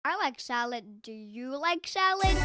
I like salad. Do you like salad?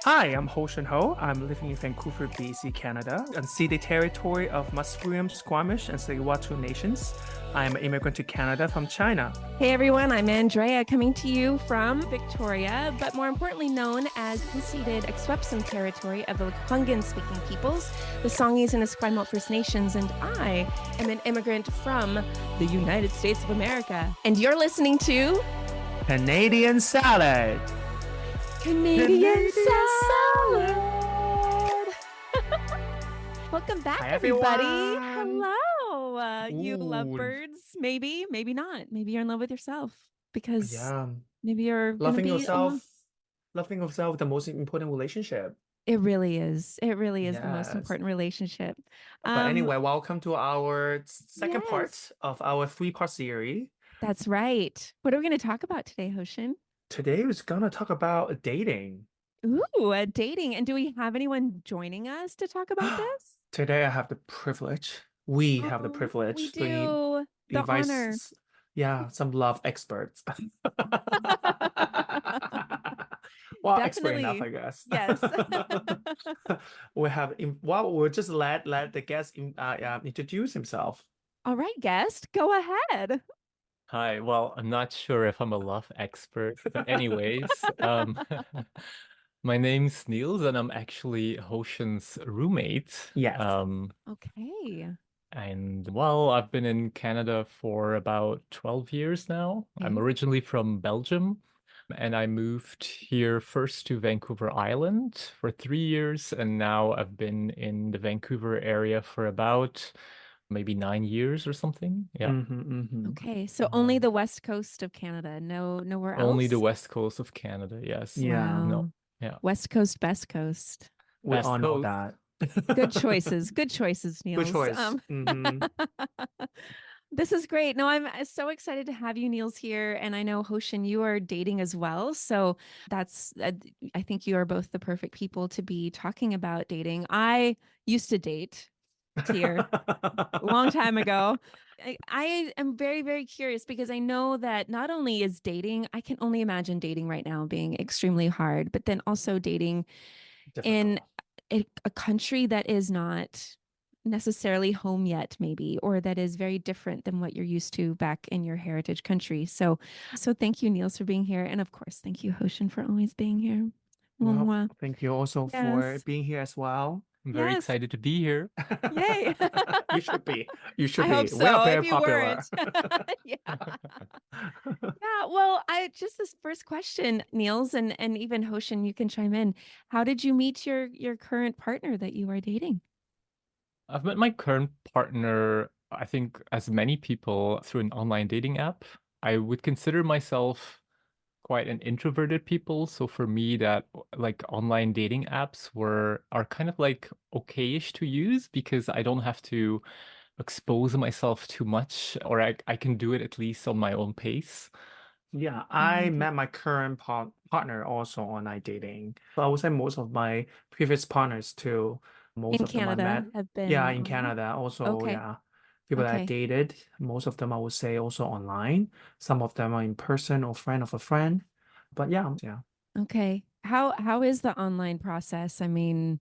Hi, I'm Hostion Ho. I'm living in Vancouver, BC, Canada, unceded territory of Musqueam, Squamish, and Tsleil-Waututh nations. I'm an immigrant to Canada from China. Hey everyone, I'm Andrea coming to you from Victoria, but more importantly known as unceded Akwesasne territory of the Lekwungen-speaking peoples, the Songhees and Esquimalt First Nations, and I am an immigrant from the United States of America. And you're listening to Canadian salad. Canadian salad. Welcome back, Hi, everybody. everyone. Hello. You lovebirds. Maybe not. Maybe you're in love with yourself because maybe you're Loving be alone. loving yourself, the most important relationship. It really is. It really is the most Yes. important relationship. But anyway, welcome to our second part of our three-part series. That's right. What are we going to talk about today, Hoshin? Today we're gonna talk about dating. Ooh, dating. And do we have anyone joining us to talk about this? Today I have the privilege. We have the privilege We to do. The invite honor. some love experts. Well, expert enough, I Definitely. guess. Yes. We'll just let the guest introduce himself. All right, guest, go ahead. Hi, well, I'm not sure if I'm a love expert, but anyways, my name's Niels and I'm actually Hoshin's roommate. Yes. Okay. And well, I've been in Canada for about 12 years now. I'm originally from Belgium and I moved here first to Vancouver Island for 3 years, and now I've been in the Vancouver area for about maybe 9 years or something. Yeah. Okay, so only the west coast of Canada, nowhere else? Only the west coast of Canada, yes. Yeah. Wow. No. Yeah. West coast, best coast. We Best all know coast. that. Good choices. Good choices, Niels. Good choice. This is great. No, I'm so excited to have you, Niels, here. And I know, Hoshin, you are dating as well. So that's, I think you are both the perfect people to be talking about dating. I used to date here a long time ago. I am very, very curious because I know that not only is dating, I can only imagine dating right now being extremely hard, but then also dating in a country that is not necessarily home yet, maybe, or that is very different than what you're used to back in your heritage country. So thank you, Niels, for being here. And of course, thank you, Hoshin, for always being here. Well, thank you also for being here as well. I'm very excited to be here. Yay. You should be. You should I be. hope so. We are very if you popular. weren't. Yeah. Well, just this first question, Niels, and even Hoshin, you can chime in. How did you meet your current partner that you are dating? I've met my current partner, I think, as many people, through an online dating app. I would consider myself quite an introverted people. So for me, that like online dating apps are kind of like okay-ish to use because I don't have to expose myself too much, or I can do it at least on my own pace. Yeah, I met my current partner also online dating. So I would say most of my previous partners too, most In of them I Canada met. have been Yeah, in online? Canada also, Okay. yeah. People that I Okay. dated, most of them I would say also online. Some of them are in person or friend of a friend. But yeah. Okay. How is the online process? I mean,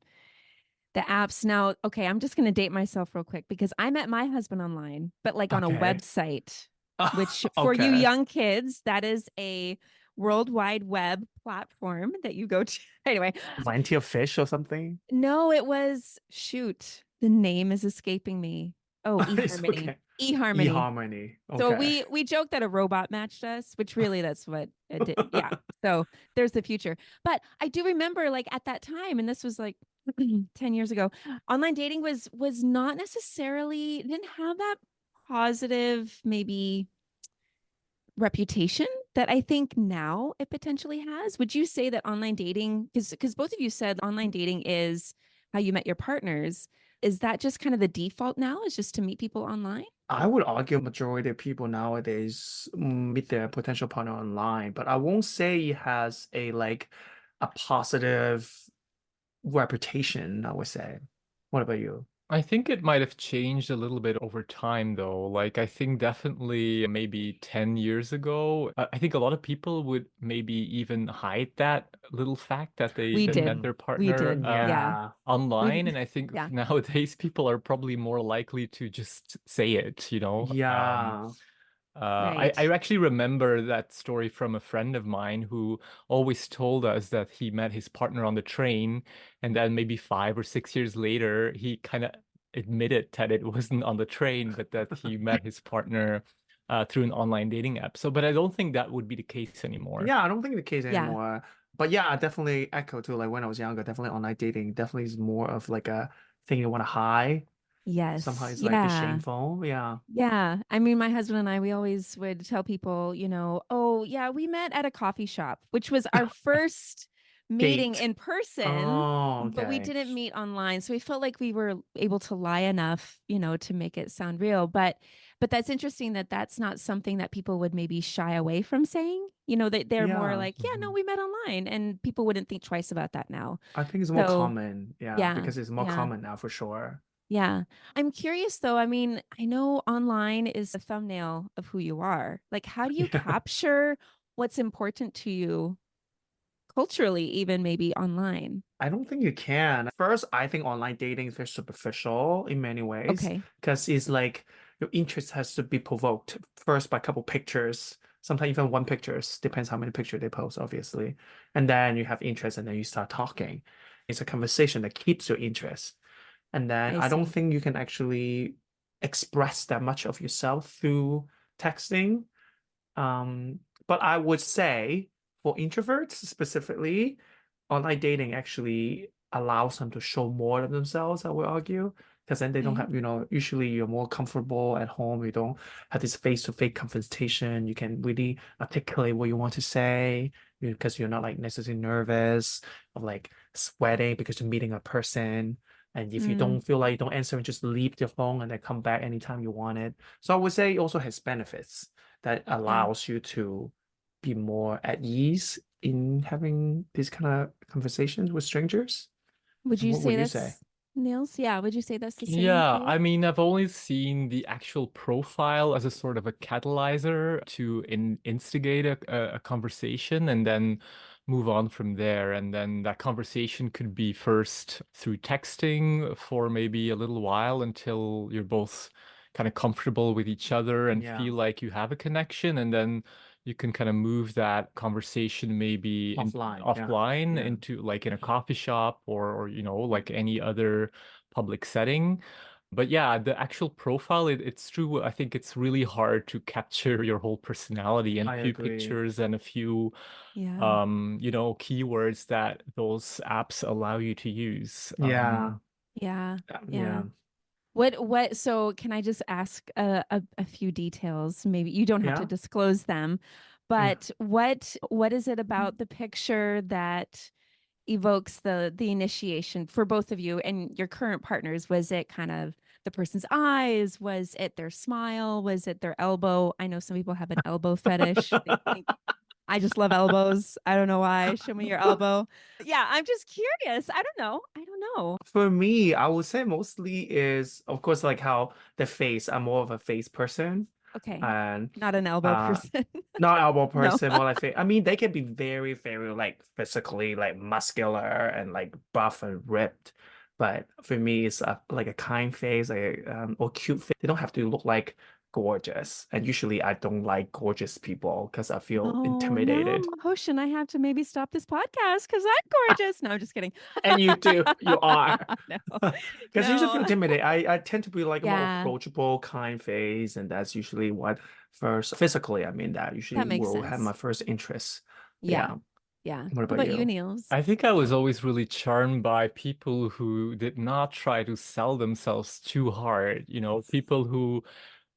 the apps now, okay, I'm just going to date myself real quick because I met my husband online, but like on a Okay. website, which for you young kids, that is a World Wide Web platform that you go to. Anyway, Plenty of fish or something. no, it was shoot. The name is escaping me. Oh, eHarmony. Okay. eHarmony. eHarmony. So Okay. we joked that a robot matched us, which really that's what it did. Yeah. So there's the future. But I do remember like at that time, and this was like 10 years ago, online dating was not necessarily didn't have that positive maybe reputation that I think now it potentially has. Would you say that online dating, because both of you said online dating is how you met your partners, is that just kind of the default now, is just to meet people online? I would argue majority of people nowadays meet their potential partner online, but I won't say it has a positive reputation, I would say. What about you? I think it might have changed a little bit over time, though. Like, I think definitely maybe 10 years ago, I think a lot of people would maybe even hide that little fact that We they met did. Mm, their We partner did. Yeah. yeah. online. We And I think yeah. nowadays people are probably more likely to just say it, you know? Yeah. I Right. actually remember that story from a friend of mine who always told us that he met his partner on the train, and then maybe 5 or 6 years later, he kind of admitted that it wasn't on the train, but that he met his partner through an online dating app. So, but I don't think that would be the case anymore. Yeah, I don't think the case Yeah. anymore. But yeah, I definitely echo too. Like when I was younger, definitely online dating definitely is more of like a thing you want to hide. Somehow Yes. it's like be Yeah. shameful. Yeah. Yeah. I mean, my husband and I, we always would tell people, oh, yeah, we met at a coffee shop, which was our first meeting Date. in person, Oh, but we okay. didn't meet online. So we felt like we were able to lie enough, to make it sound real. But that's interesting that that's not something that people would maybe shy away from saying. That they're more Yeah. like, yeah, no, we met online, and people wouldn't think twice about that now. I think it's more So common. Yeah, yeah, because it's more yeah. common now for sure. Yeah. I'm curious though. I mean, I know online is a thumbnail of who you are. Like, how do you Yeah. capture what's important to you culturally, even maybe online? I don't think you can. First, I think online dating is very superficial in many ways Okay. because it's like your interest has to be provoked first by a couple pictures, sometimes even one pictures, depends how many pictures they post, obviously. And then you have interest and then you start talking. It's a conversation that keeps your interest. And then I I don't see. think you can actually express that much of yourself through texting. But I would say for introverts specifically, online dating actually allows them to show more of themselves, I would argue. Because then they don't Okay. have, usually you're more comfortable at home. You don't have this face-to-face confrontation. You can really articulate what you want to say because you're not like necessarily nervous of like sweating because you're meeting a person. And if you Mm, don't feel like you don't answer, just leave your phone and then come back anytime you want it. So I would say it also has benefits that yeah. allows you to be more at ease in having these kind of conversations with strangers. Would you What say would you say? that's Niels? Yeah. Would you say that's the same for Yeah, you? I mean, I've only seen the actual profile as a sort of a catalyzer to instigate a conversation and then move on from there. And then that conversation could be first through texting for maybe a little while until you're both kind of comfortable with each other and Yeah, feel like you have a connection. And then you can kind of move that conversation maybe offline. Yeah, offline yeah, into like in a coffee shop or like any other public setting. But yeah, the actual profile, it's true. I think it's really hard to capture your whole personality in a I few agree. pictures and a few, Yeah. keywords that those apps allow you to use. Yeah, Yeah. Yeah. yeah, So can I just ask a few details? Maybe you don't have to yeah, disclose them, yeah. but what is it about the picture that evokes the initiation for both of you and your current partners? Was it kind of the person's eyes? Was it their smile? Was it their elbow? I know some people have an elbow fetish. They think I just love elbows. I don't know why. Show me your elbow. Yeah, I'm just curious. I don't know. I don't know. For me, I would say mostly is, of course, like how the face. I'm more of a face person, Okay. and Not an elbow uh, person. not elbow No. person, more like face. I mean, they can be very, very like physically like muscular and like buff and ripped. But for me, it's like a kind face, like or cute face. They don't have to look like gorgeous. And usually, I don't like gorgeous people because I feel Oh intimidated. no, Hoshin, I have to maybe stop this podcast because I'm gorgeous. No, I'm just kidding. And you do, you are. No, Because you usually feel no. intimidated. I tend to be like a more Yeah, approachable, kind face, and that's usually what first physically, I mean, that usually that makes will have my sense. first interest. Yeah, Yeah. yeah. What What about about you, you? Niels? I think I was always really charmed by people who did not try to sell themselves too hard, people who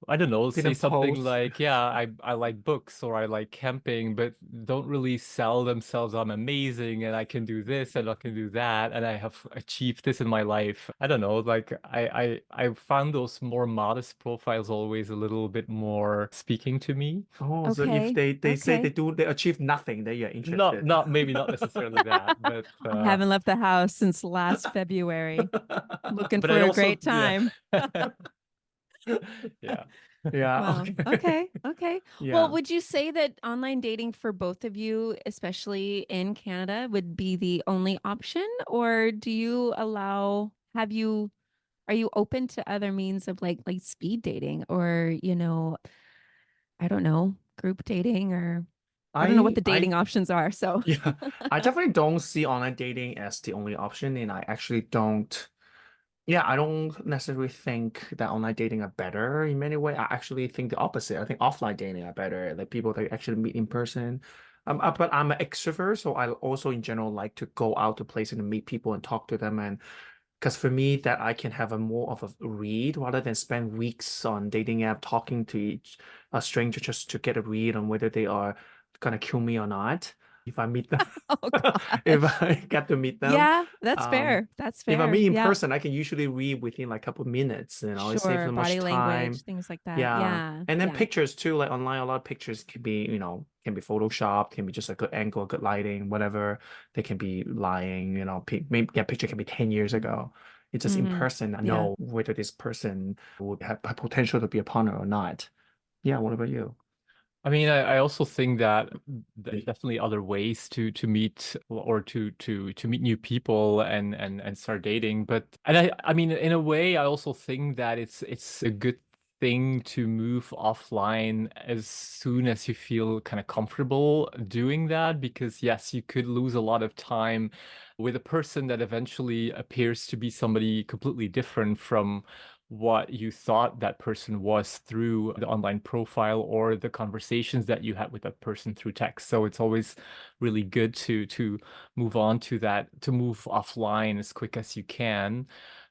I don't know, say Didn't something post. like, yeah, I like books or I like camping, but don't really sell themselves. I'm amazing and I can do this and I can do that and I have achieved this in my life. I don't know, like I found those more modest profiles always a little bit more speaking to me. Oh, so if Okay. they say Okay. they achieve nothing, then you're Not interested. not maybe not necessarily that, but I haven't left the house since last February. Looking but I for a also great yeah. time. Yeah. Yeah, Well, okay. okay. Okay. Well, Yeah. would you say that online dating for both of you, especially in Canada, would be the only option? Or do you allow, are you open to other means of like speed dating or, I don't know, group dating or I don't know what the I dating options are. So, yeah, I definitely don't see online dating as the only option, and I actually don't. Yeah, I don't necessarily think that online dating are better in many ways. I actually think the opposite. I think offline dating are better, like people that you actually meet in person. But I'm an extrovert, so I also in general like to go out to places and meet people and talk to them. And because for me, that I can have a more of a read rather than spend weeks on dating app talking to a stranger just to get a read on whether they are gonna kill me or not. If I meet them, oh if gosh. I get to meet them. Yeah, that's Um, fair. That's if I fair. meet in Yeah. person, I can usually read within like a couple of minutes, it saves Sure. so much Body language, time. things like that. Yeah. Yeah. And then Yeah. pictures too, like online, a lot of pictures can be, can be photoshopped, can be just a good angle, good lighting, whatever. They can be lying, maybe a picture can be 10 years ago. It's just in Hmm. person, I Yeah. know whether this person would have a potential to be a partner or not. Yeah, what about you? I mean, I also think that there's definitely other ways to meet or to meet new people and start dating. But and I mean, in a way, I also think that it's a good thing to move offline as soon as you feel kind of comfortable doing that, because yes, you could lose a lot of time with a person that eventually appears to be somebody completely different from what you thought that person was through the online profile or the conversations that you had with that person through text. So it's always really good to move on to that, to move offline as quick as you can.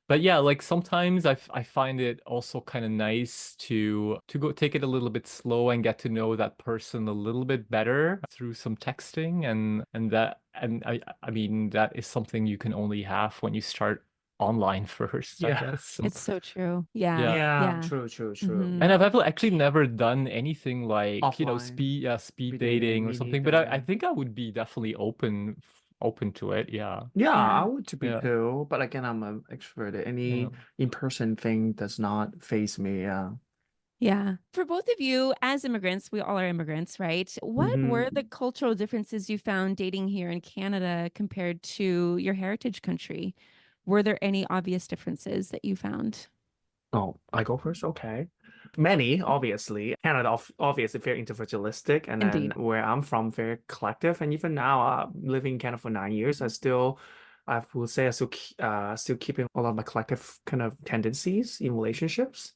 But yeah, like sometimes I find it also kind of nice to go take it a little bit slow and get to know that person a little bit better through some texting, and I mean that is something you can only have when you start online first, I Yeah. guess. It's so true. Yeah. Yeah. Yeah, Yeah. true, true, true. Hmm. And Yeah. actually never done anything like, Offline, speed we didn't, dating or me something, but I neither. think I would be definitely open to it. Yeah. Yeah, I Yeah. would to be Yeah. too, but again, I'm an extrovert. Yeah. Any in-person thing does not phase me. Yeah. Yeah. For both of you, as immigrants, we all are immigrants, right? What were the Hmm. cultural differences you found dating here in Canada compared to your heritage country? Were there any obvious differences that you found? Oh, I go first. Okay. Many, obviously. Canada, obviously, very individualistic, and then Indeed. where I'm from, very collective. And even now, living in Canada for 9 years, I will say, still keeping a lot of my collective kind of tendencies in relationships.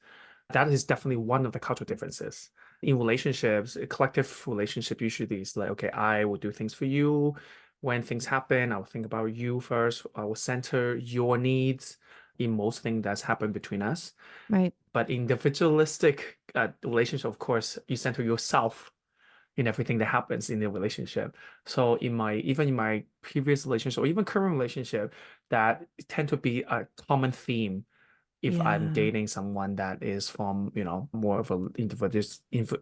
That is definitely one of the cultural differences. In relationships, a collective relationship usually is like, okay, I will do things for you. When things happen, I will think about you first. I will center your needs in most things that's happened between us. Right. But individualistic relationship, of course, you center yourself in everything that happens in the relationship. So even in my previous relationship or even current relationship, that tend to be a common theme if I'm Yeah. dating someone that is from, more of a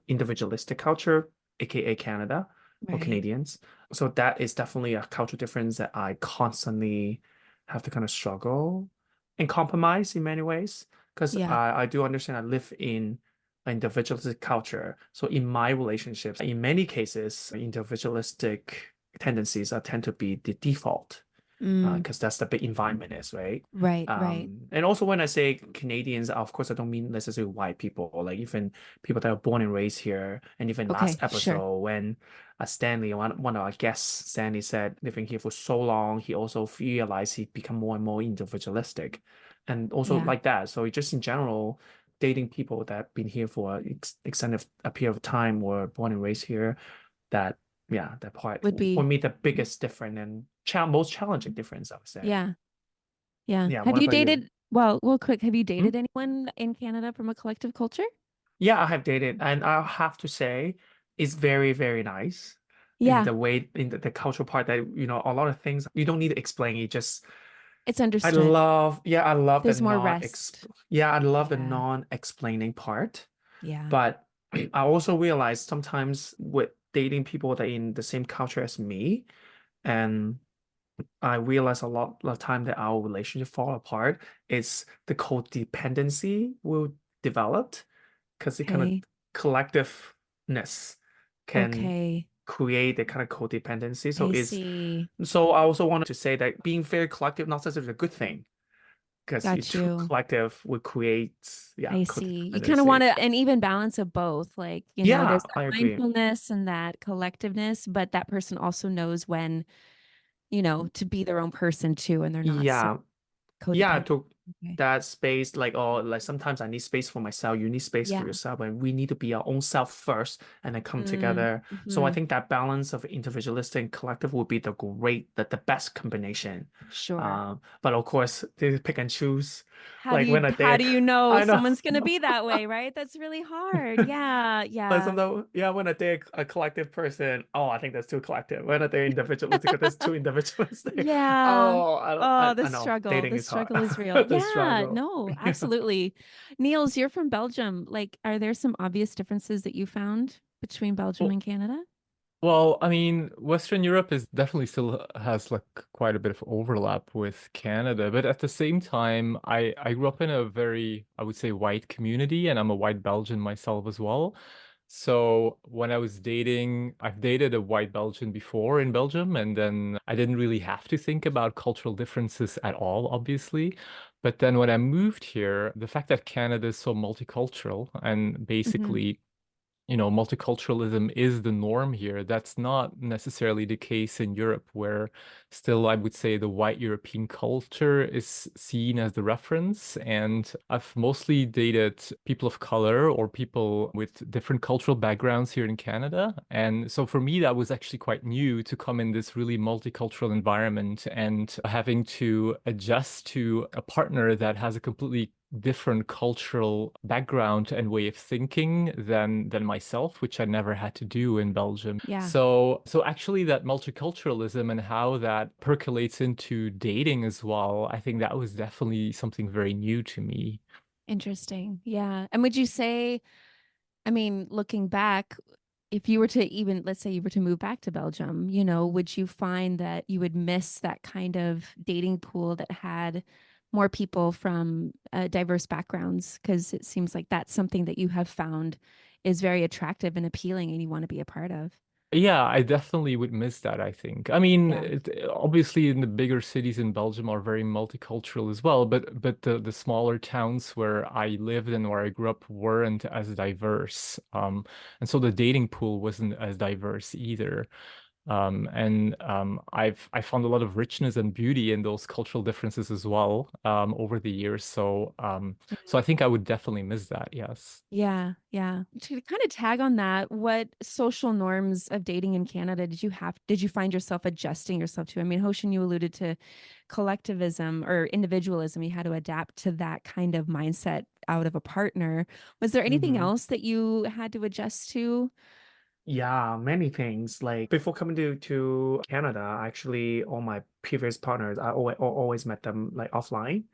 individualistic culture, aka Canada or Right. Canadians. So that is definitely a cultural difference that I constantly have to kind of struggle and compromise in many ways. Because Yeah. I do understand I live in an individualistic culture. So in my relationships, in many cases, individualistic tendencies are tend to be the default Mm. because that's the big environment is, right? Right. Right. And also when I say Canadians, of course, I don't mean necessarily white people, like even people that are born and raised here. And even last Okay. Sure. episode, when Stanley, one of our guests, Stanley said living here for so long, he also realized he become more and more individualistic, and also Yeah. like that. So just in general, dating people that been here for extended a period of time or born and raised here, that yeah, that part Would for be. me the biggest difference and most challenging difference, I would say. Yeah. Yeah. Yeah, Have what you about you? dated, well, quick, have you Hmm? dated anyone in Canada from a collective culture? Yeah, I have dated, and I have to say, it's very, very nice in Yeah, the way, in the cultural part that, a lot of things you don't need to explain. it's understood. I love the There's more rest. I love the Yeah. non-explaining part. Yeah. But I also realize sometimes with dating people that are in the same culture as me, and I realize a lot of time that our relationship fall apart is the codependency will develop because the kind of Okay. collectiveness can Okay. create the kind of codependency. I see. So I also wanted to say that being very collective not necessarily a good thing because you Got too you. collective would create I see. You kind of want codependency. an even balance of both. Like, there's Yeah, that I agree. mindfulness and that collectiveness, but that person also knows when, to be their own person too, and they're not so Yeah, yeah, codependent. to Okay. that space, like, oh, like sometimes I need space for myself, you need space for Yeah. yourself, and we need to be our own self first and then come together. So I Mm-hmm. think that balance of individualistic and collective would be the best combination. Sure. But of course, they pick and choose. How do Like you when I how date, do you know I know. someone's going to be that way, right? That's really hard. Yeah. Like Yeah. sometimes, yeah, when I date a collective person, oh, I think that's too collective. When I date individualistic, that's too individualistic. Yeah. Oh, Oh, the I know struggle. dating The is hard. struggle is real. The Yeah, struggle. no, Yeah. absolutely. Niels, you're from Belgium. Like, are there some obvious differences that you found between Belgium Well, and Canada? well, I mean, Western Europe is definitely still has like quite a bit of overlap with Canada, but at the same time, I grew up in a very, I would say, white community, and I'm a white Belgian myself as well. So when I was dating, I've dated a white Belgian before in Belgium, and then I didn't really have to think about cultural differences at all, obviously. But then when I moved here, the fact that Canada is so multicultural and Hmm. basically multiculturalism is the norm here. That's not necessarily the case in Europe, where still I would say the white European culture is seen as the reference. And I've mostly dated people of color or people with different cultural backgrounds here in Canada. And so for me, that was actually quite new to come in this really multicultural environment and having to adjust to a partner that has a completely different cultural background and way of thinking than myself, which I never had to do in Belgium. Yeah, So actually that multiculturalism and how that percolates into dating as well, I think that was definitely something very new to me. interesting. Yeah. And would you say, I mean, looking back, if you were to even, let's say you were to move back to Belgium, would you find that you would miss that kind of dating pool that had more people from diverse backgrounds? Because it seems like that's something that you have found is very attractive and appealing and you want to be a part of. Yeah, I definitely would miss that, I think. I mean, Yeah. obviously in the bigger cities in Belgium are very multicultural as well, but the smaller towns where I lived and where I grew up weren't as diverse. And so the dating pool wasn't as diverse either. I found a lot of richness and beauty in those cultural differences as well, over the years. So I think I would definitely miss that, yes. Yeah, yeah. To kind of tag on that, what social norms of dating in Canada did you find yourself adjusting yourself to? I mean, Hoshin, you alluded to collectivism or individualism. You had to adapt to that kind of mindset out of a partner. Was there anything Hmm. else that you had to adjust to? Yeah, many things. Like before coming to Canada, actually, all my previous partners, I always met them like offline.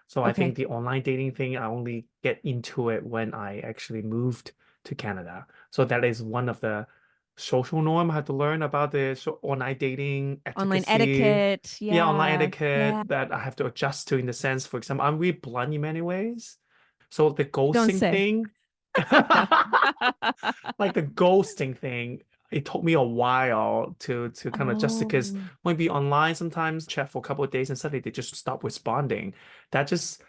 So I think Okay. the online dating thing, I only get into it when I actually moved to Canada. So that is one of the social norm I had to learn about the online dating Online etiquette. etiquette. Yeah, online Yeah. etiquette Yeah. that I have to adjust to in the sense, for example, I'm really blunt in many ways. So the Don't ghosting say. thing. Yeah. Like the ghosting thing, it took me a while to kind of just because Oh, maybe online sometimes chat for a couple of days and suddenly they just stop responding. That just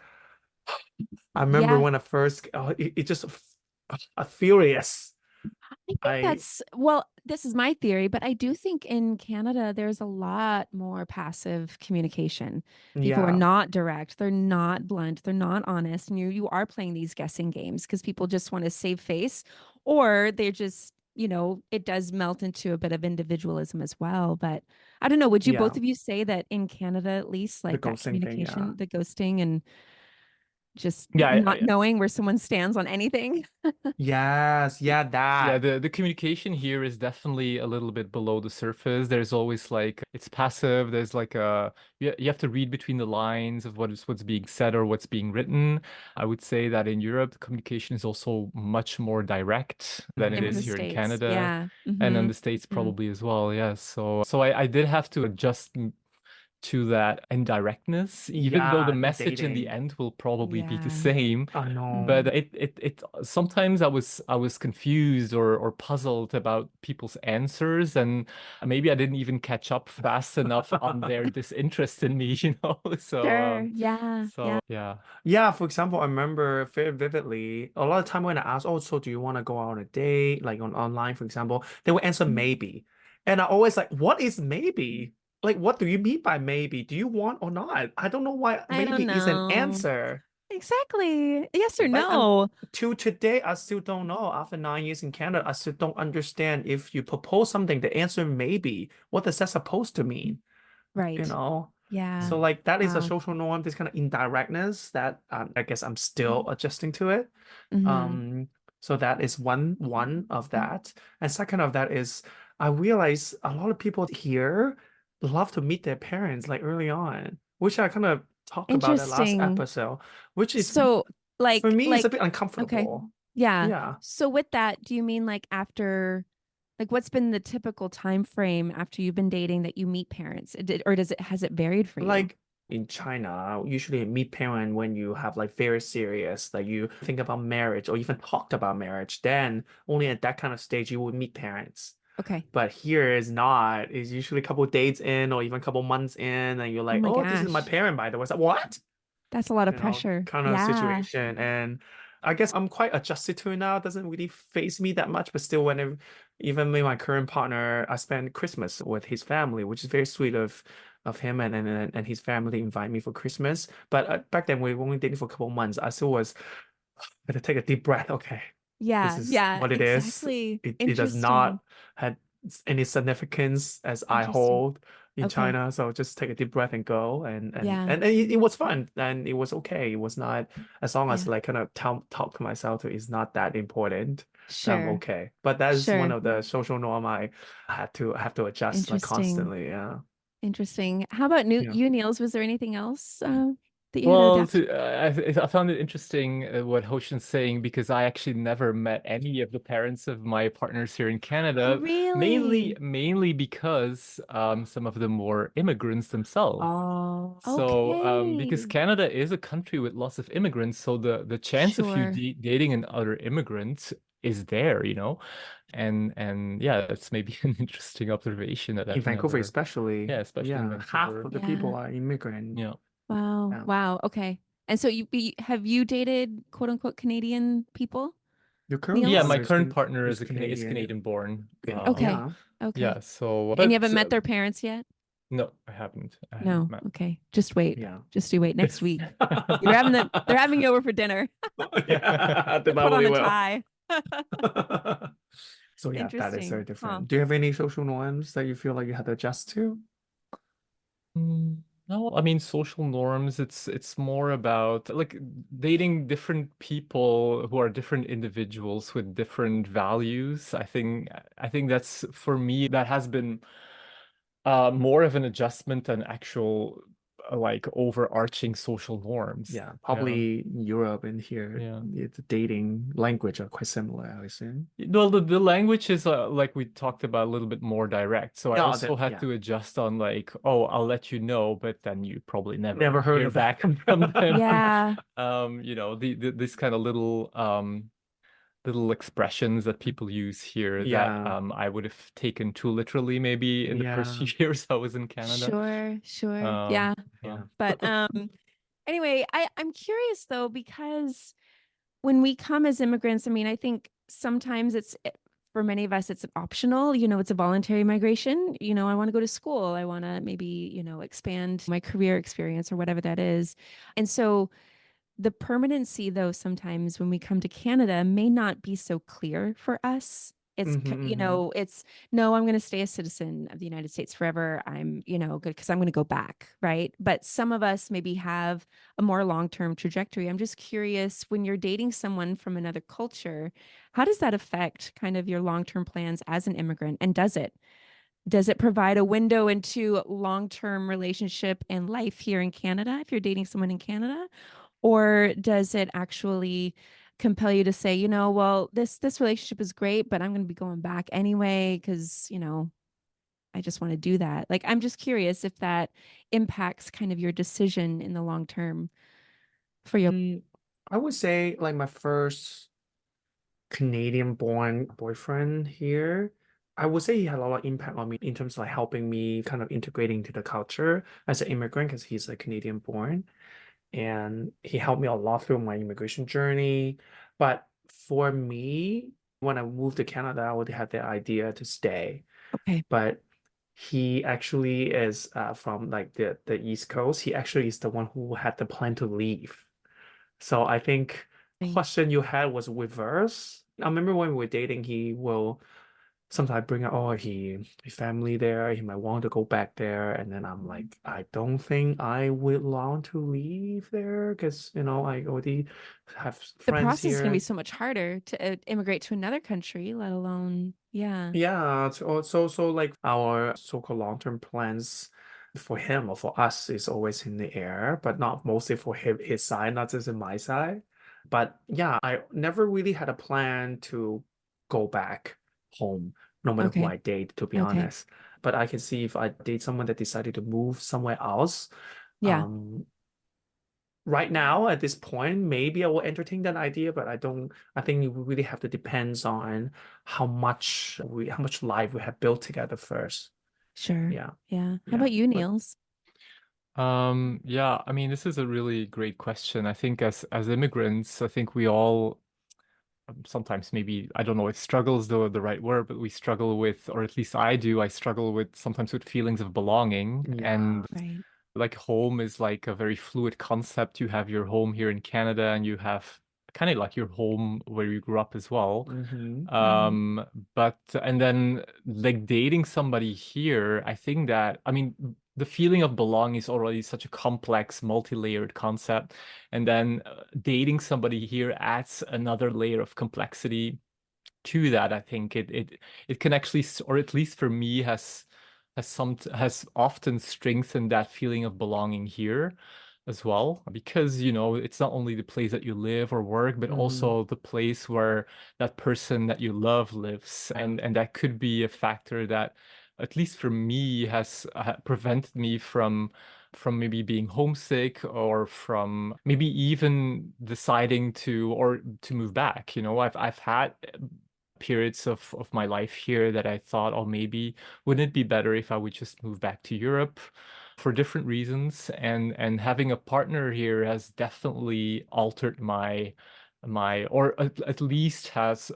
I remember yeah. when I first it just furious. I think I this is my theory, but I do think in Canada there's a lot more passive communication. People are yeah, not direct, they're not blunt, they're not honest, and you are playing these guessing games because people just want to save face, or they're just, it does melt into a bit of individualism as well. But I don't know, would you yeah, both of you say that in Canada at least the like that ghosting thing, yeah. communication, the ghosting and just Yeah, not knowing where someone stands on anything. Yes, yeah, yeah, that. the communication here is definitely a little bit below the surface. There's always like it's passive. There's like you have to read between the lines of what's being said or what's being written. I would say that in Europe, the communication is also much more direct than it Same in is the here in States. Canada. Yeah. And then Hmm. the States probably as well, yes. So I did have to adjust to that indirectness, even though the Yeah, in message in the dating. end will probably be the Yeah. same. I know. But it sometimes I was confused or puzzled about people's answers, and maybe I didn't even catch up fast enough on their disinterest in me, you know. So Sure. Yeah. Yeah. yeah. Yeah, for example, I remember very vividly a lot of time when I ask, oh, so do you want to go out on a date, like on online, for example, they will answer Mhm. maybe. And I always like, what is maybe? Like, what do you mean by maybe? Do you want or not? I don't know why I don't maybe is an know. answer. Exactly. Yes or Like, I'm no? till today, I still don't know. After 9 years in Canada, I still don't understand if you propose something, the answer maybe. What is that supposed to mean? You Right. know? Yeah. So like that is a Wow. social norm, this kind of indirectness that I guess I'm still adjusting to it. Mm-hmm. Um, so that is one of that. And second of that is I realize a lot of people here love to meet their parents like early on, which I kind of talked about that last Interesting. episode, which is So, for me it's a bit okay. uncomfortable. Yeah. Yeah. So with that, do you mean like after, like what's been the typical time frame after you've been dating that you meet parents? Or has it varied for you? Like in China, usually meet parent when you have like very serious, like you think about marriage or even talked about marriage, then only at that kind of stage you would meet parents. Okay. But here is not. It's usually a couple days in or even a couple months in, and you're Oh like, my oh, this is my gosh. parent, by the way. It's like, what? That's a lot of pressure. Kind of Yeah. situation. And I guess I'm quite adjusted to it now. It doesn't really phase me that much, but still, whenever, even with my current partner, I spend Christmas with his family, which is very sweet of him and his family invite me for Christmas. But back then, we were only dating for a couple months. I still was, had to take a deep breath. Okay, this Yeah. is Yeah. what it is. Exactly. It does Interesting. not have any significance as I Interesting. hold in Okay. China. So just take a deep breath and go. Yeah. It was fun and it was okay. It was not, as long as Yeah. like kind of talk to myself it's not that important. Sure. Okay. But that's one Sure. of the social norm I have to adjust like Interesting. constantly. Yeah. Interesting. How about Yeah. you, Niels? Was there anything else that you had to Well, adapt? I found it interesting what Hoshin's saying because I actually never met any of the parents of my partners here in Canada, Really? mainly because some of them were immigrants themselves. Oh, So, because Okay. Canada is a country with lots of immigrants, so the chance of you Sure. dating another immigrant is there, you know, and yeah, that's maybe an interesting observation that in I've Vancouver never, especially, yeah, especially in yeah, half Vancouver, of the Yeah. people are immigrant. yeah. Wow. Yeah. Wow. Okay. And so have you dated quote unquote Canadian people, Your current Yeah, Niels? my partner current partner is is Canadian. Canadian born. Okay. Yeah. Yeah, Okay. so And you but haven't met their parents yet? no, I haven't. I haven't No. met. Okay. Just wait. Yeah. Just you wait next week. They're having you over for dinner. Yeah, they Put on probably a will. tie. So yeah, that is very Interesting. Huh. different. Do you have any social norms that you feel like you had to adjust to? No, I mean social norms, it's more about like dating different people who are different individuals with different values. I think that's for me that has been more of an adjustment than actual like overarching social norms. Yeah, Yeah. probably in Europe and here, Yeah. the dating language are quite similar, I assume. Well, the language is like we talked about a little bit more direct. So I Yeah, also had yeah. to adjust on like, oh, I'll let you know, but then you probably never Never heard hear of that. back from them. Yeah. This kind of little expressions that people use here that Yeah, I would have taken too literally maybe in the first few yeah, years I was in Canada. Sure. Sure. Um, Yeah. yeah. yeah. But anyway, I'm curious though, because when we come as immigrants, I mean, I think sometimes for many of us, it's optional, it's a voluntary migration. I want to go to school. I want to maybe, expand my career experience or whatever that is. And so the permanency, though, sometimes when we come to Canada may not be so clear for us. It's, it's no, I'm going to stay a citizen of the United States forever. I'm, good because I'm going to go back. Right. But some of us maybe have a more long-term trajectory. I'm just curious, when you're dating someone from another culture, how does that affect kind of your long-term plans as an immigrant? And does it provide a window into long-term relationship and life here in Canada if you're dating someone in Canada? Or does it actually compel you to say, well, this relationship is great, but I'm going to be going back anyway because, I just want to do that. Like, I'm just curious if that impacts kind of your decision in the long term for your. I would say like my first Canadian-born boyfriend here, I would say he had a lot of impact on me in terms of like helping me kind of integrating to the culture as an immigrant because he's a Canadian-born. And he helped me a lot through my immigration journey. But for me, when I moved to Canada, I would have the idea to stay. Okay. But he actually is from like the East Coast. He actually is the one who had the plan to leave. So I think question you had was reverse. I remember when we were dating, he will sometimes bring up, oh, his family there, he might want to go back there. And then I'm like, I don't think I would want to leave there because, I already have The friends process is going to be here. so much harder to immigrate to another country, let alone, yeah. Yeah, so like our so-called long-term plans for him or for us is always in the air, but not mostly for his side, not just in my side. But yeah, I never really had a plan to go back home, no matter who Okay. I date, to be Okay. honest. But I can see if I date someone that decided to move somewhere else, Yeah. um, right now at this point, maybe I will entertain that idea, but I think it really have to depends on how much life we have built together first. Sure. Yeah. Yeah. How Yeah. about you, But Niels? Yeah, I mean, this is a really great question. I think as immigrants, I think we all sometimes maybe I don't know if struggle is the right word, but we struggle with, or at least I do, I struggle with sometimes with feelings of belonging. yeah. And Right. like home is like a very fluid concept. You have your home here in Canada and you have kind of like your home where you grew up as well. Mm-hmm. Um, but and then like dating somebody here, I think that I mean the feeling of belonging is already such a complex, multi-layered concept. And then dating somebody here adds another layer of complexity to that. I think it can actually, or at least for me, has often strengthened that feeling of belonging here as well, because it's not only the place that you live or work, but Mm-hmm. also the place where that person that you love lives. Yeah. And that could be a factor that, at least for me, has prevented me from maybe being homesick, or from maybe even deciding to move back. I've had periods of my life here that I thought, oh, maybe wouldn't it be better if I would just move back to Europe for different reasons? And having a partner here has definitely altered or at least has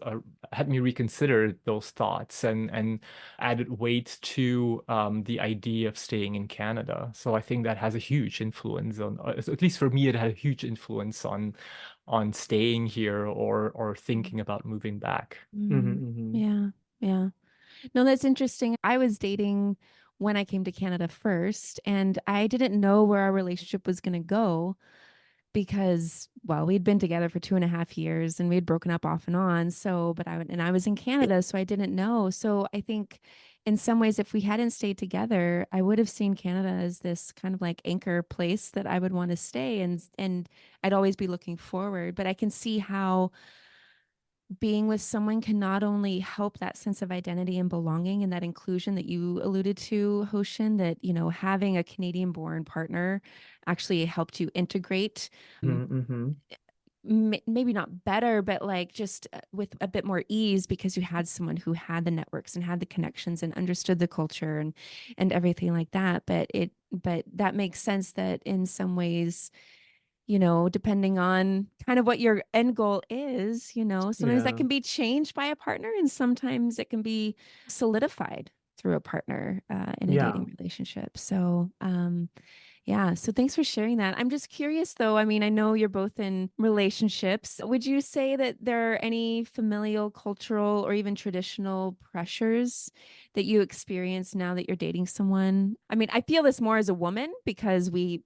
had me reconsider those thoughts, and added weight to the idea of staying in Canada. So I think that has a huge influence on, at least for me, it had a huge influence on staying here or thinking about moving back. Mm-hmm. Mm, Mm-hmm. yeah. Yeah. No, that's interesting. I was dating when I came to Canada first, and I didn't know where our relationship was going to go because, well, we'd been together for 2.5 years and we had broken up off and on. So, and I was in Canada, so I didn't know. So I think in some ways, if we hadn't stayed together, I would have seen Canada as this kind of like anchor place that I would want to stay, and I'd always be looking forward. But I can see how being with someone can not only help that sense of identity and belonging and that inclusion that you alluded to, Hoshin, that, having a Canadian born partner actually helped you integrate, Mm-hmm. maybe not better, but like just with a bit more ease because you had someone who had the networks and had the connections and understood the culture and everything like that. But that makes sense that in some ways, depending on kind of what your end goal is, sometimes that Yeah. can be changed by a partner and sometimes it can be solidified through a partner in a Yeah. dating relationship. So, Yeah. So thanks for sharing that. I'm just curious though. I mean, I know you're both in relationships. Would you say that there are any familial, cultural, or even traditional pressures that you experience now that you're dating someone? I mean, I feel this more as a woman because we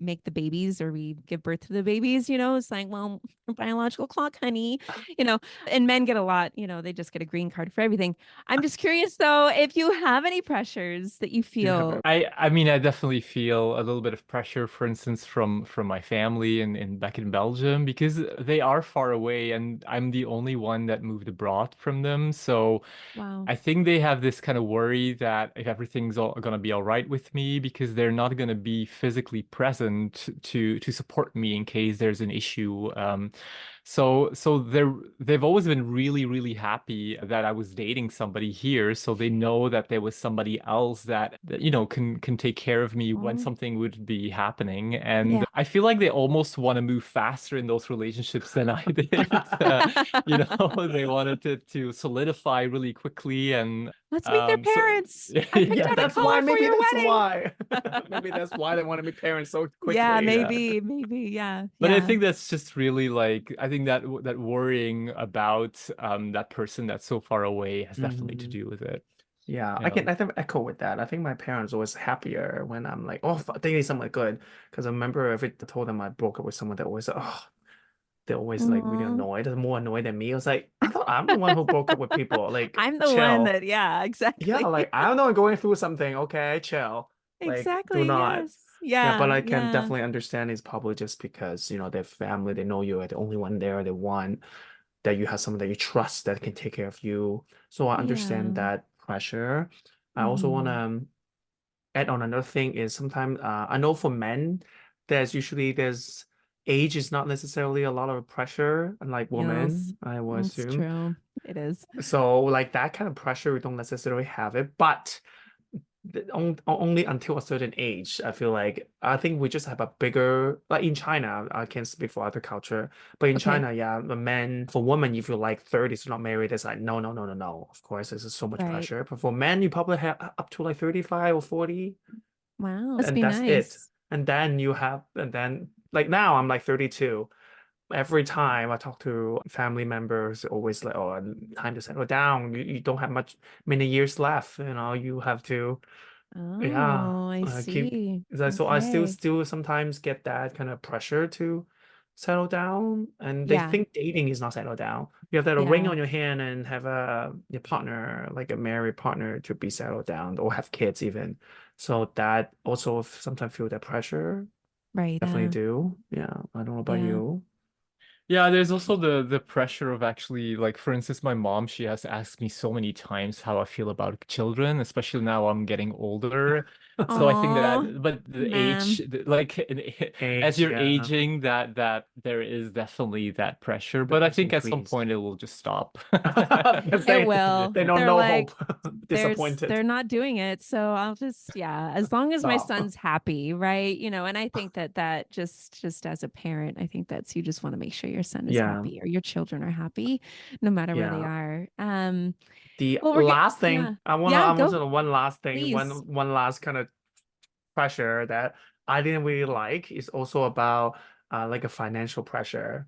make the babies or we give birth to the babies, it's like, well, biological clock, honey, you know, and men get a lot, they just get a green card for everything. I'm just curious though, if you have any pressures that you Do you have feel. I mean, I definitely feel a little bit of pressure, for instance, from my family in back in Belgium because they are far away and I'm the only one that moved abroad from them. So Wow. I think they have this kind of worry that if everything's all gonna be all right with me because they're not gonna be physically present to support me in case there's an issue. So they've always been really, really happy that I was dating somebody here. So they know that there was somebody else that can take care of me when Oh, something would be happening. And yeah. I feel like they almost want to move faster in those relationships than I did. They wanted to solidify really quickly and Let's meet their so parents. I picked Yeah, out a that's why. color for Maybe your that's wedding. why. Maybe that's why they want to be parents so Yeah, quickly. Yeah. maybe. Yeah, But I yeah. think that's just really like I think that worrying about that person that's so far away has definitely to Hmm. do with it. Yeah, Yeah. I can echo with that. I think my parents always happier when I'm like, oh, they need someone good. Because I remember if I told them I broke up with someone, they're always like really Aw. annoyed. They're more annoyed than me. I was like, I thought I'm the one who broke up with people. Like, I'm the one chill. that, yeah, Yeah, exactly. like I don't know, I'm going through something. Okay, chill. Like, do Exactly. not. Yes. Yeah, but Yeah, I can yeah, definitely understand it's probably just because, their family, they know you are the only one there. They want that you have someone that you trust that can take care of you. So I understand yeah. that pressure. I also want Hmm. to add on another thing is sometimes I know for men, there's age is not necessarily a lot of pressure, unlike Yes, women, I would it's assume. true. It is. So like that kind of pressure, we don't necessarily have it, but only until a certain age. I think we just have a bigger like in China. I can't speak for other culture, but in Okay. China, yeah, the men for women, if you're like 30, so not married, it's like no, no, no, no, no. Of course, there's so much Right. pressure. But for men, you probably have up to like 35 or 40, Wow. Must and be that's it. nice. And then like now I'm like 32. Every time I talk to family members, always like, oh, time to settle down. You don't have many years left. You have to, yeah, Oh, I keep. see. So I still Okay. still sometimes get that kind of pressure to settle down, and they Yeah. think dating is not settle down. You have that a ring Yeah. on your hand and have your partner, like a married partner, to be settled down or have kids even. So that also sometimes feel that pressure. Right. Definitely do. Yeah, I don't know about Yeah. you. Yeah, there's also the pressure of actually like for instance my mom she has asked me so many times how I feel about children, especially now I'm getting older. So I think Oh, that but the age man. like as Age, you're yeah, aging that there is definitely that pressure, the but I pressure think at some increase. point it will just stop. Because It will. they don't They're know like, hope. Disappointed. they're not doing it. So I'll just, yeah, as long as my Stop. son's happy, right? And I think that just as a parent, I think that's you just want to make sure your son is Yeah, happy or your children are happy no matter where they yeah. are. The Well, last yeah. thing Yeah, I want go to one last thing, please. one last kind of pressure that I didn't really like is also about like a financial pressure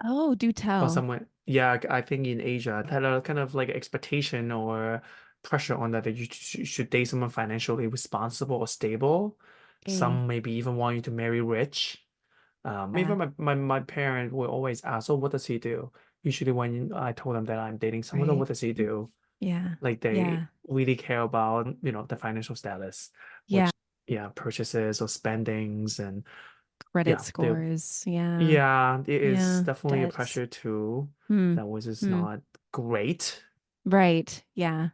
Oh, do for tell. someone. Yeah, I think in Asia, that a kind of like expectation or pressure on that you should date someone financially responsible or stable. A Some maybe even want you to marry rich. yeah, Even my parent will always ask, "So what does he do?" Usually when I told them that I'm dating someone, "Oh, right. what does he do?" Yeah. Like they Yeah. really care about, the financial status, Yeah. which yeah, purchases or spendings and Credit yeah, they scores. Yeah. yeah, it is Yeah. definitely a Debts. pressure too. Hmm. That was just Hmm. not great. Right. Yeah.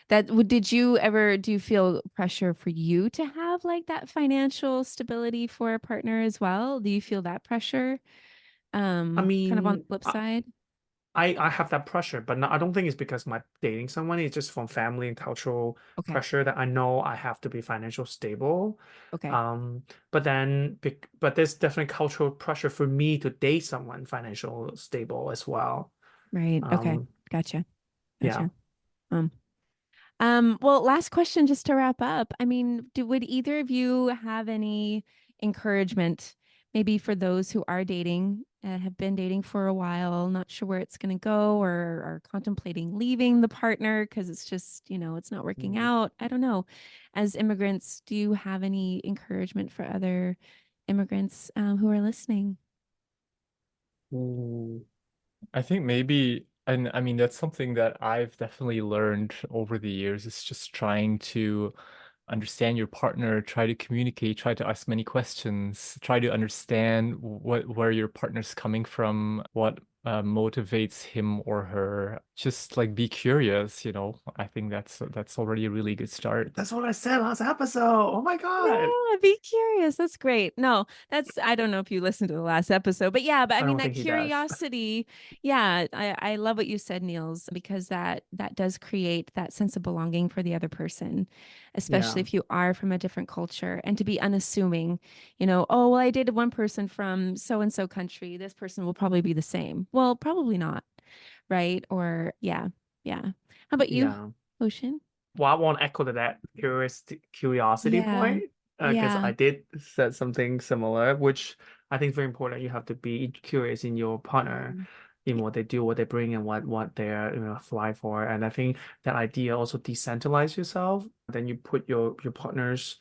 Did you ever do you feel pressure for you to have like that financial stability for a partner as well? Do you feel that pressure? I Kind of on the mean, flip side? I have that pressure, but I don't think it's because my dating someone. It's just from family and cultural Okay. pressure that I know I have to be financial stable. Okay. Um, but there's definitely cultural pressure for me to date someone financial stable as well. Right. Okay. Um, Gotcha. yeah. Gotcha. Um, Well, last question just to wrap up. I mean, would either of you have any encouragement, maybe for those who are dating, have been dating for a while, not sure where it's going to go, or are contemplating leaving the partner because it's just, it's not working Mhm. out? I don't know. As immigrants, do you have any encouragement for other immigrants who are listening? Ooh. I think maybe, and I mean, that's something that I've definitely learned over the years, is just trying to understand your partner, try to communicate, try to ask many questions, try to understand where your partner's coming from, what motivates him or her. Just like be curious, I think that's already a really good start. That's what I said last episode. Oh my God. Yeah, be curious. That's great. No, I don't know if you listened to the last episode, but yeah, but I I mean don't that think he does. curiosity, yeah, I love what you said, Niels, because that does create that sense of belonging for the other person, especially Yeah. if you are from a different culture, and to be unassuming, oh, well, I dated one person from so and so country. This person will probably be the same. Well, probably not, right? Or yeah, yeah. How about you, Yeah. Ocean? Well, I want to echo to that curiosity Yeah, point, because yeah, I did said something similar, which I think is very important. You have to be curious in your partner, mhm, in what they do, what they bring, and what they're fly for. And I think that idea also decentralize yourself. Then you put your partner's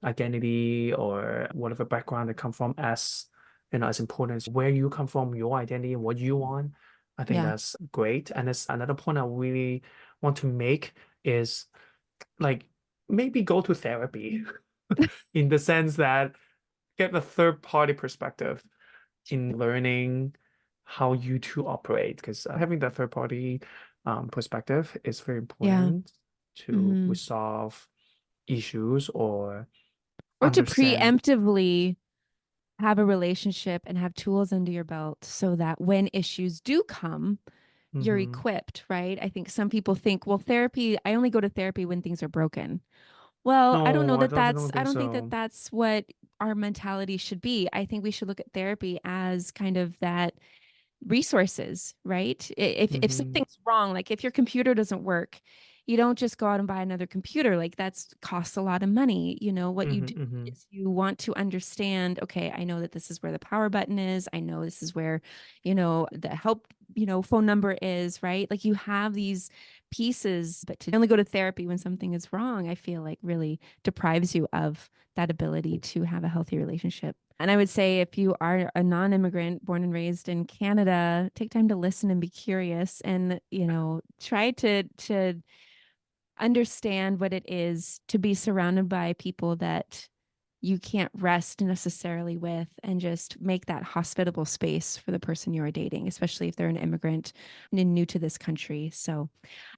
identity or whatever background they come from as as important as where you come from, your identity, and what you want. I think yeah, that's great. And it's another point I really want to make is like maybe go to therapy in the sense that get a third party perspective in learning how you two operate, because having that third party perspective is very yeah. important to Hmm. resolve issues or Or to understand. preemptively have a relationship and have tools under your belt so that when issues do come, you're Hmm. equipped, right? I think some people think, well, therapy, I only go to therapy when things are broken. Well, I don't know No, that don't I think don't think that so. that's what our mentality should be. I think we should look at therapy as kind of that resources, right? If Hmm. something's wrong, like if your computer doesn't work, you don't just go out and buy another computer. Like that's costs a lot of money. What you do Hmm. is you want to understand, okay, I know that this is where the power button is. I know this is where, the help, phone number is, right? Like you have these pieces, but to only go to therapy when something is wrong, I feel like really deprives you of that ability to have a healthy relationship. And I would say if you are a non-immigrant born and raised in Canada, take time to listen and be curious and, try to understand what it is to be surrounded by people that you can't rest necessarily with, and just make that hospitable space for the person you are dating, especially if they're an immigrant and new to this country. So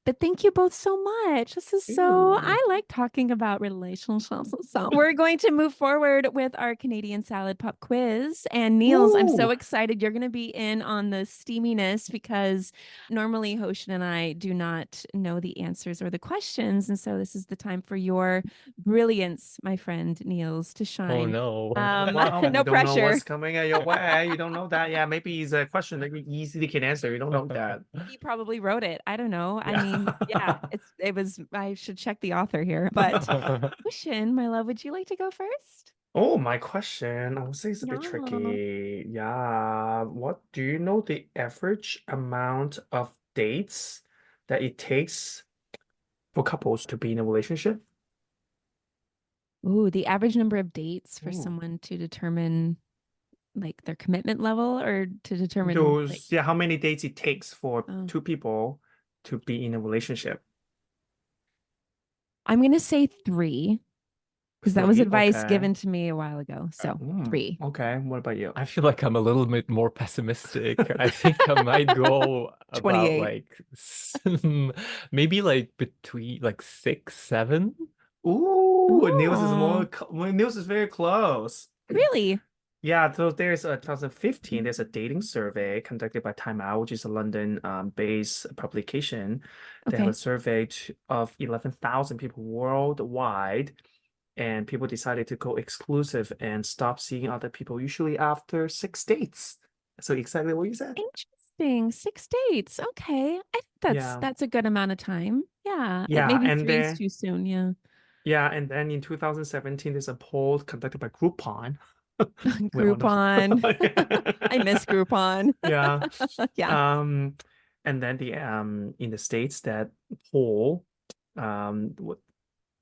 but thank you both so much. Ooh. I like talking about relationships. So we're going to move forward with our Canadian salad pop quiz. And Niels, I'm so Ooh. excited you're going to be in on the steaminess because normally Hoshin and I do not know the answers or the questions. And so this is the time for your brilliance, my friend Niels, to Oh shine. no. Well, you No don't know pressure. what's coming at your way. You don't know that. Yeah, maybe it's a question that you easily can answer. You don't know that. He probably wrote it. I don't know. I Yeah. mean, yeah, it was, I should check the author here. But Ocean, my love, would you like to go first? Oh, my question, I would say it's a bit Yeah. tricky. Yeah. What do you know the average amount of dates that it takes for couples to be in a relationship? Ooh, the average number of dates for Ooh. someone to determine like their commitment level, or to determine like, Those, yeah, how many dates it takes for oh, two people to be in a relationship? I'm going to say three because that was Three, advice okay. given to me a while ago. So three. Okay. What about you? I feel like I'm a little bit more pessimistic. I think I might go about 28. like maybe like between like 6, 7. Ooh, Oh, Niels is very close. really? Yeah, so there's a 2015, there's a dating survey conducted by Time Out, which is a London based publication. They have a Okay. survey of 11,000 people worldwide, and people decided to go exclusive and stop seeing other people, usually after 6 dates. So exactly what you said. Interesting. 6 dates. Okay. I think Yeah. that's a good amount of time. Yeah, it Yeah, maybe and 3 is then too soon. Yeah. yeah, and then in 2017, there's a poll conducted by Groupon. We all know. Groupon. I miss Groupon. Yeah. Yeah. And then the in the States that poll would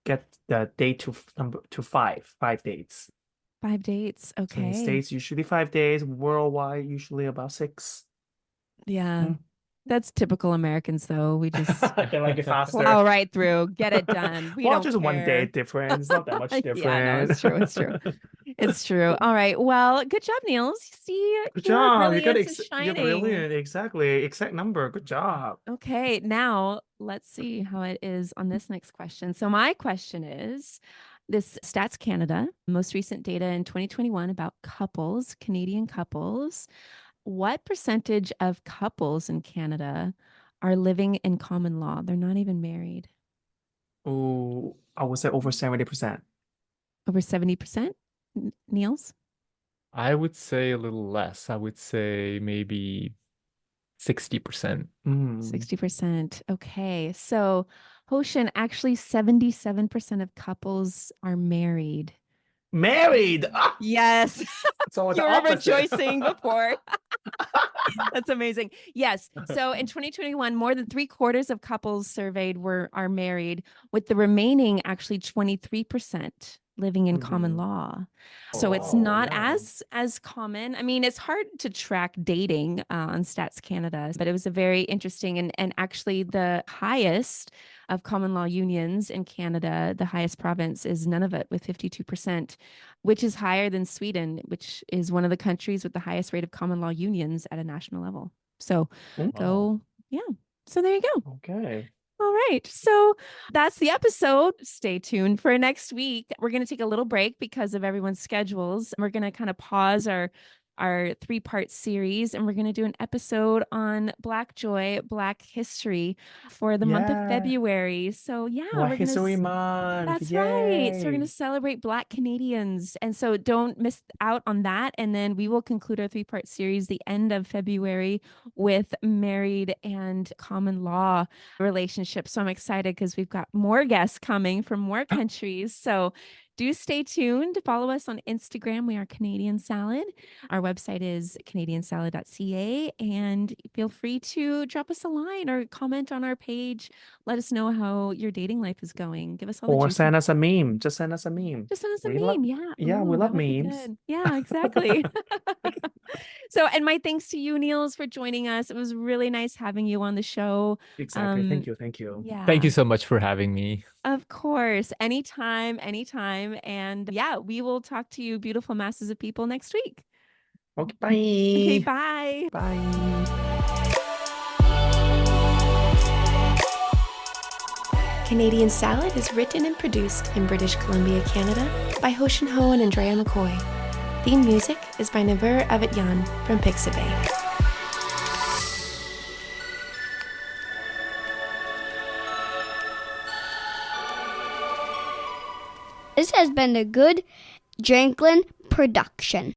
get the date to number to five dates. 5 dates. So in Okay. States usually 5 days, worldwide usually about 6. Yeah. Mm. That's typical Americans, though. We just They like it faster. plow right through, get it done. We Well, don't just one care. day difference, not that much Yeah, no, different. it's true. It's true. It's true. All right. Well, good job, Niels. See, Good your job. brilliance is You're shining. brilliant. Exactly. Exact number. Good job. Okay, now let's see how it is on this next question. So, my question is this Stats Canada, most recent data in 2021 about couples, Canadian couples. What percentage of couples in Canada are living in common law? They're not even married. Oh, I would say over 70%. Over 70%? Niels? I would say a little less. I would say maybe 60%. 60%. Okay. So, Hoshin, actually 77% of couples are married. Married. Ah, Yes. so You the were opposite. rejoicing before. That's amazing. Yes. So in 2021, more than 3/4 of couples surveyed are married, with the remaining actually 23% living in common Mhm. law. Oh, So it's wow, not yeah. as common. I mean, it's hard to track dating on Stats Canada, but it was a very interesting and actually the highest of common law unions in Canada, the highest province is Nunavut with 52%, which is higher than Sweden, which is one of the countries with the highest rate of common law unions at a national level. So Mm, go, yeah. So there you go. Okay. All right. So that's the episode. Stay tuned for next week. We're going to take a little break because of everyone's schedules. We're going to kind of pause our 3-part series, and we're going to do an episode on Black Joy, Black History for the month of Yeah. February. So yeah, Black we're going History to Month. that's right. So we're going Yay. to celebrate Black Canadians. And so don't miss out on that. And then we will conclude our 3-part series the end of February with married and common law relationships. So I'm excited because we've got more guests coming from more countries. So do stay tuned. Follow us on Instagram. We are Canadian Salad. Our website is canadiansalad.ca. And feel free to drop us a line or comment on our page. Let us know how your dating life is going. Give us all the Or juicy. send us a meme. Just send us a meme. Just send us a We love, meme. Yeah. yeah, we Ooh, love that would be memes. good. Yeah, exactly. So, and my thanks to you, Niels, for joining us. It was really nice having you on the show. Exactly. Thank you. Thank you. Yeah. Thank you so much for having me. Of course. Anytime, anytime. And yeah, we will talk to you, beautiful masses of people, next week. Okay, bye. Okay, bye. Bye. Canadian Salad is written and produced in British Columbia, Canada by Hostion and Andrea McCoy. Theme music is by Naver Avatyan from Pixabay. This has been a good Janklin production.